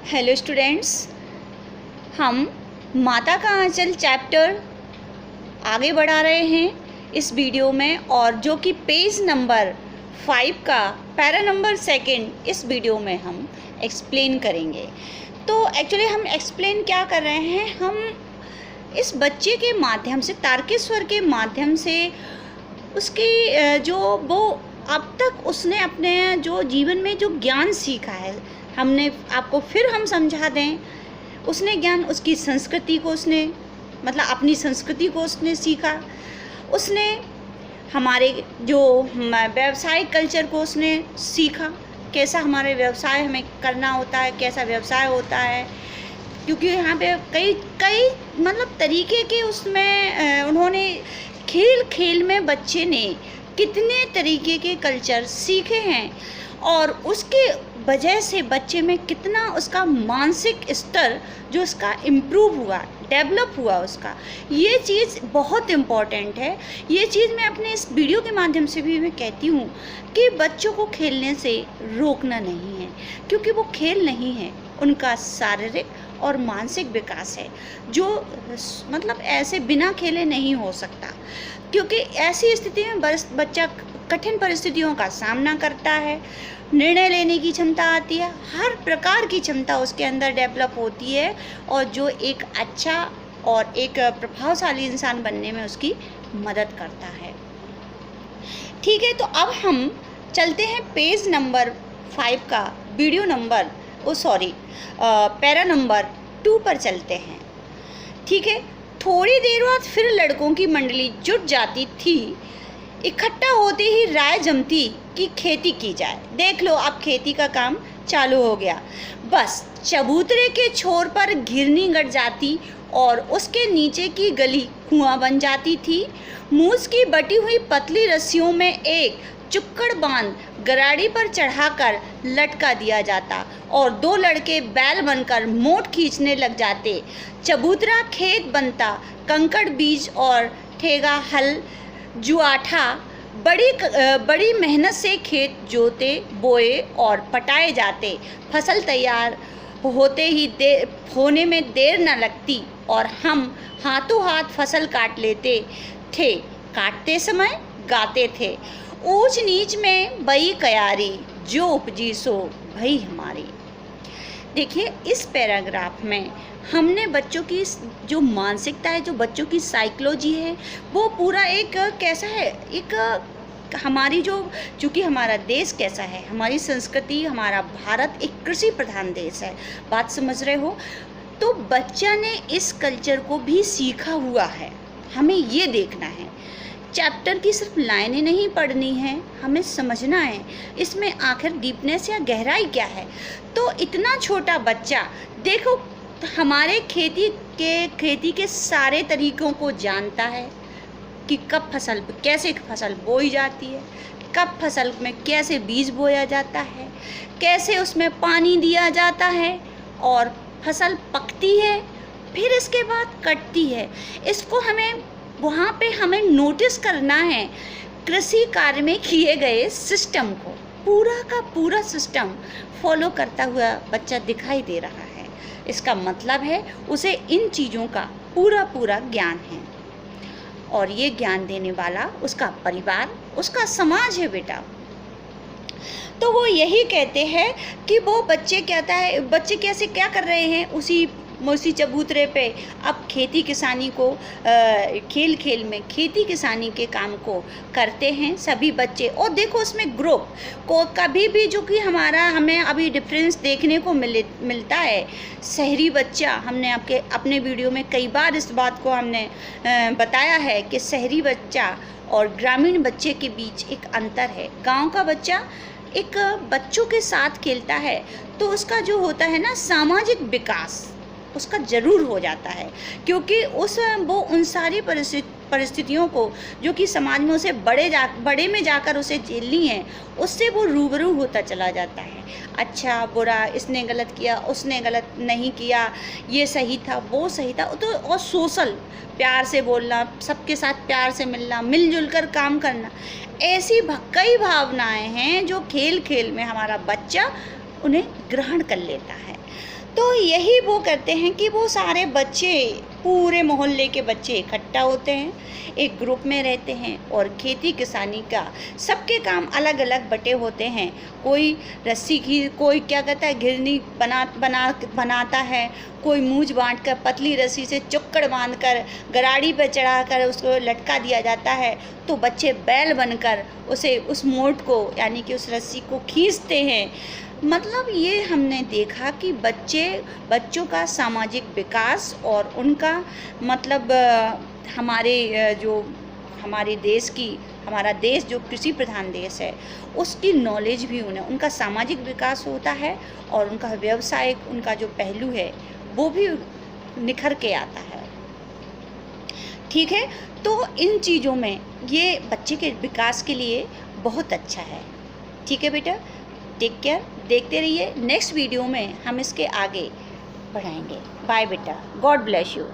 Hello students, हम माता का आंचल चैप्टर आगे बढ़ा रहे हैं इस वीडियो में, और जो कि पेज नंबर 5 का पैरा नंबर 2 इस वीडियो में हम एक्सप्लेन करेंगे। तो एक्चुअली हम एक्सप्लेन क्या कर रहे हैं, हम इस बच्चे के माध्यम से, तारकेश्वर के माध्यम से उसकी जो वो अब तक उसने अपने जो जीवन में जो ज्ञान सीखा है, हमने आपको फिर हम समझा दें। उसने ज्ञान, उसकी संस्कृति को उसने, मतलब अपनी संस्कृति को उसने सीखा। उसने हमारे जो व्यवसायिक कल्चर को उसने सीखा, कैसा हमारे व्यवसाय हमें करना होता है, कैसा व्यवसाय होता है, क्योंकि यहाँ पे कई मतलब तरीके के उसमें उन्होंने खेल खेल में बच्चे ने कितने तरीके के कल्चर सीखे हैं, और उसके वजह से बच्चे में कितना उसका मानसिक स्तर जो उसका इम्प्रूव हुआ, डेवलप हुआ उसका, ये चीज़ बहुत इम्पॉर्टेंट है। ये चीज़ मैं अपने इस वीडियो के माध्यम से भी मैं कहती हूँ कि बच्चों को खेलने से रोकना नहीं है, क्योंकि वो खेल नहीं है, उनका शारीरिक और मानसिक विकास है जो मतलब ऐसे बिना खेले नहीं हो सकता। क्योंकि ऐसी स्थिति में बच्चा कठिन परिस्थितियों का सामना करता है, निर्णय लेने की क्षमता आती है, हर प्रकार की क्षमता उसके अंदर डेवलप होती है, और जो एक अच्छा और एक प्रभावशाली इंसान बनने में उसकी मदद करता है। ठीक है, तो अब हम चलते हैं पेज नंबर 5 का वीडियो नंबर पैरा नंबर 2 पर चलते हैं। ठीक है, थोड़ी देर बाद फिर लड़कों की मंडली जुट जाती थी। इकट्ठा होते ही राय जमती कि खेती की जाए। देख लो, अब खेती का काम चालू हो गया। बस चबूतरे के छोर पर घिरनी गड़ जाती और उसके नीचे की गली कुआं बन जाती थी। मूस की बटी हुई पतली रस्सियों में एक चुक्कड़ बांध गराड़ी पर चढ़ाकर लटका दिया जाता और 2 लड़के बैल बनकर मोट खींचने लग जाते। चबूतरा खेत बनता, कंकड़ बीज और ठेगा हल जुआठा बड़ी मेहनत से खेत जोते, बोए और पटाए जाते। फसल तैयार होने में देर न लगती और हम हाथों हाथ फसल काट लेते थे। काटते समय गाते थे, ऊंच नीच में बई कयारी, जो उपजी सो भई हमारी। देखिए, इस पैराग्राफ में हमने बच्चों की जो मानसिकता है, जो बच्चों की साइकोलॉजी है, वो पूरा एक कैसा है, एक हमारी जो, चूँकि हमारा देश कैसा है, हमारी संस्कृति, हमारा भारत एक कृषि प्रधान देश है, बात समझ रहे हो, तो बच्चा ने इस कल्चर को भी सीखा हुआ है। हमें ये देखना है, चैप्टर की सिर्फ लाइनें नहीं पढ़नी है, हमें समझना है इसमें आखिर डीपनेस या गहराई क्या है। तो इतना छोटा बच्चा देखो, हमारे खेती के सारे तरीकों को जानता है कि कब कैसे फसल बोई जाती है, कब फसल में कैसे बीज बोया जाता है, कैसे उसमें पानी दिया जाता है, और फसल पकती है, फिर इसके बाद कटती है। इसको हमें वहाँ पे हमें नोटिस करना है, कृषि कार्य में किए गए सिस्टम को, पूरा का पूरा सिस्टम फॉलो करता हुआ बच्चा दिखाई दे रहा है। इसका मतलब है उसे इन चीज़ों का पूरा ज्ञान है, और ये ज्ञान देने वाला उसका परिवार, उसका समाज है बेटा। तो वो यही कहते हैं कि वो बच्चे कैसे क्या कर रहे हैं, उसी चबूतरे पे अब खेती किसानी को खेल खेल में खेती किसानी के काम को करते हैं सभी बच्चे। और देखो, उसमें ग्रुप को कभी भी जो कि हमें अभी डिफरेंस देखने को मिलता है। शहरी बच्चा, हमने अपने वीडियो में कई बार इस बात को हमने बताया है कि शहरी बच्चा और ग्रामीण बच्चे के बीच एक अंतर है। गाँव का बच्चा एक बच्चों के साथ खेलता है तो उसका जो होता है ना, सामाजिक विकास उसका ज़रूर हो जाता है, क्योंकि वो उन सारी परिस्थितियों को जो कि समाज में उसे बड़े में जाकर उसे झेलनी है, उससे वो रूबरू होता चला जाता है। अच्छा बुरा, इसने गलत किया, उसने गलत नहीं किया, ये सही था, वो सही था। तो और सोशल, प्यार से बोलना, सबके साथ प्यार से मिलना, मिलजुल कर काम करना, ऐसी कई भावनाएं हैं जो खेल खेल में हमारा बच्चा उन्हें ग्रहण कर लेता है। तो यही वो करते हैं कि वो सारे बच्चे, पूरे मोहल्ले के बच्चे इकट्ठा होते हैं, एक ग्रुप में रहते हैं और खेती किसानी का सबके काम अलग अलग बटे होते हैं। कोई रस्सी की, कोई क्या कहता है घिरनी बनाता है, कोई मूंज बांट कर पतली रस्सी से चुक्कड़ बांध कर गराड़ी पर चढ़ाकर उसको लटका दिया जाता है। तो बच्चे बैल बनकर उसे, उस मोट को यानी कि उस रस्सी को खींचते हैं। मतलब ये हमने देखा कि बच्चों का सामाजिक विकास और उनका मतलब हमारा देश जो कृषि प्रधान देश है, उसकी नॉलेज भी उन्हें, उनका सामाजिक विकास होता है और उनका व्यवसायिक, उनका जो पहलू है वो भी निखर के आता है। ठीक है, तो इन चीज़ों में ये बच्चे के विकास के लिए बहुत अच्छा है। ठीक है बेटा, टेक केयर, देखते रहिए। नेक्स्ट वीडियो में हम इसके आगे बढ़ाएंगे। बाय बेटा, गॉड ब्लेस यू।